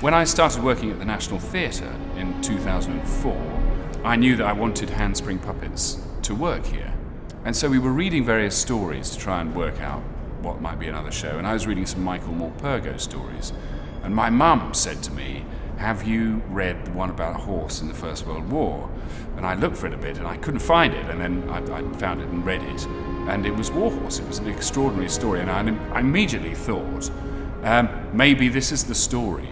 When I started working at the National Theatre in 2004, I knew that I wanted handspring puppets to work here. And so we were reading various stories to try and work out what might be another show. And I was reading some Michael Morpurgo stories. And my mum said to me, "Have you read the one about a horse in the First World War?" And I looked for it a bit and I couldn't find it. And then I found it and read it. And it was Warhorse. It was an extraordinary story. And I immediately thought, maybe this is the story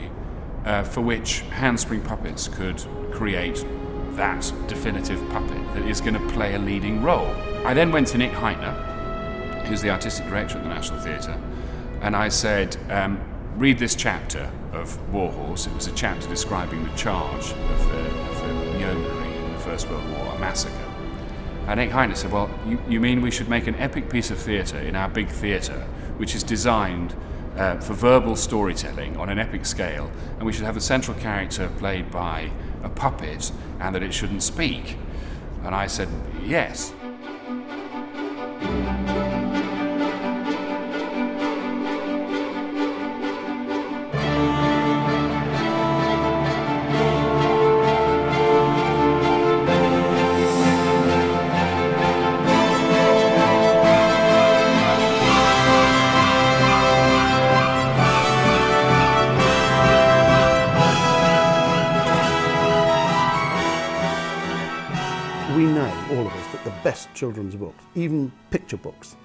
for which handspring puppets could create that definitive puppet that is going to play a leading role. I then went to Nick Heitner, who's the artistic director at the National Theatre, and I said, read this chapter of Warhorse. It was a chapter describing the charge of the yeomanry in the First World War, a massacre. And Nick Heitner said, well, you mean we should make an epic piece of theatre in our big theatre, which is designed for verbal storytelling on an epic scale, and we should have a central character played by a puppet, and that it shouldn't speak? And I said, yes. We know, all of us, that the best children's books, even picture books,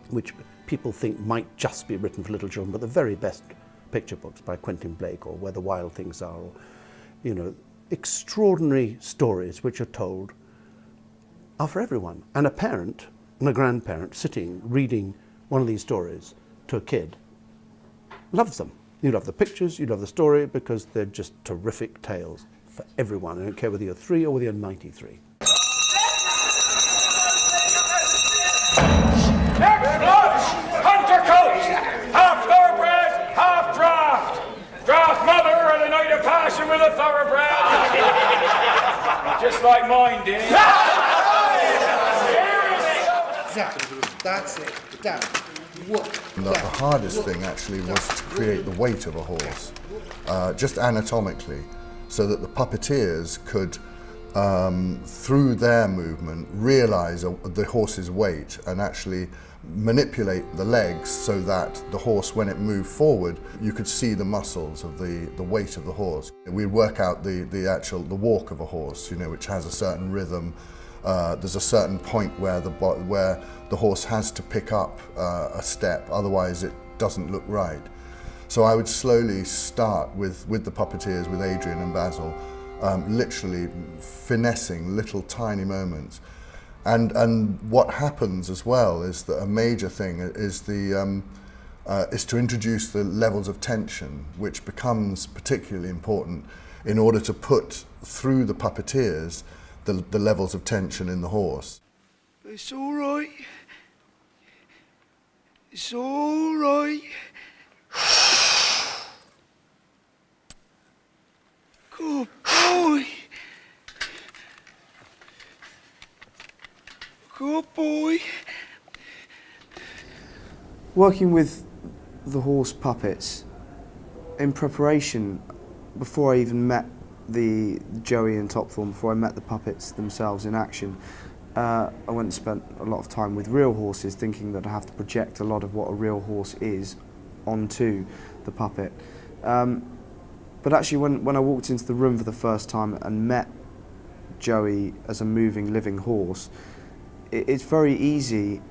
which people think might just be written for little children, but the very best picture books by Quentin Blake, or Where the Wild Things Are, or, you know, extraordinary stories which are told, are for everyone. And a parent and a grandparent sitting reading one of these stories to a kid loves them. You love the pictures, you love the story, because they're just terrific tales for everyone. I don't care whether you're 3 or whether you're 93. Next lunch, hunter coat, half thoroughbred, half draft. Draft mother and a night of passion with a thoroughbred. Just like mine did. That's it. Down. What? The hardest thing actually was to create the weight of a horse, just anatomically, so that the puppeteers could, through their movement, realise the horse's weight and actually manipulate the legs so that the horse, when it moved forward, you could see the muscles of the weight of the horse. We'd work out the walk of a horse, you know, which has a certain rhythm. There's a certain point where the horse has to pick up a step, otherwise it doesn't look right. So I would slowly start with the puppeteers, with Adrian and Basil, literally finessing little tiny moments. And what happens as well is that a major thing is to introduce the levels of tension, which becomes particularly important in order to put through the puppeteers the levels of tension in the horse. It's all right. It's all right. Good boy. Good boy. Working with the horse puppets, in preparation, before I even met the Joey and Topthorn, before I met the puppets themselves in action, I went and spent a lot of time with real horses, thinking that I have to project a lot of what a real horse is onto the puppet. But actually when I walked into the room for the first time and met Joey as a moving, living horse, it's very easy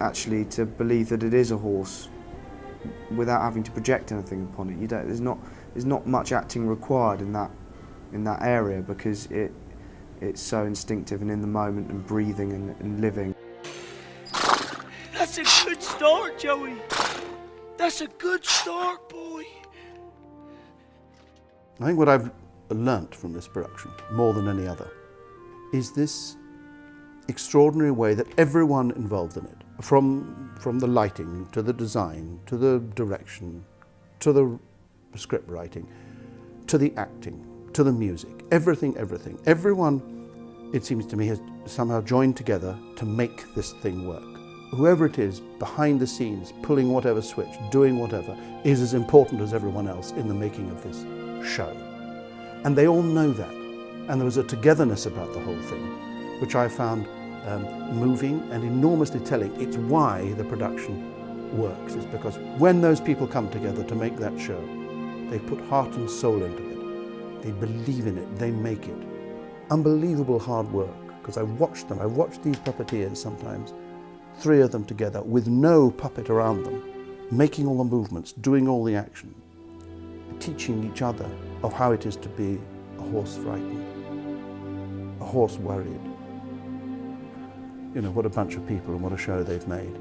actually to believe that it is a horse without having to project anything upon it. There's not much acting required in that area, because it's so instinctive and in the moment and breathing and living. That's a good start, Joey. That's a good start, boy. I think what I've learnt from this production, more than any other, is this extraordinary way that everyone involved in it, from the lighting to the design to the direction to the script writing to the acting to the music, everything, everyone, it seems to me, has somehow joined together to make this thing work. whoever it is behind the scenes, pulling whatever switch, doing whatever, is as important as everyone else in the making of this show. And they all know that. And there was a togetherness about the whole thing, which I found moving and enormously telling. It's why the production works. It's because when those people come together to make that show, they put heart and soul into it. They believe in it, they make it. Unbelievable hard work, because I watched them. I watched these puppeteers sometimes, 3 of them together with no puppet around them, making all the movements, doing all the action, teaching each other of how it is to be a horse frightened, a horse worried. You know, what a bunch of people and what a show they've made.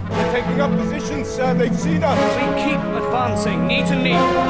We're taking up positions, sir. They've seen us. We keep advancing, knee to knee.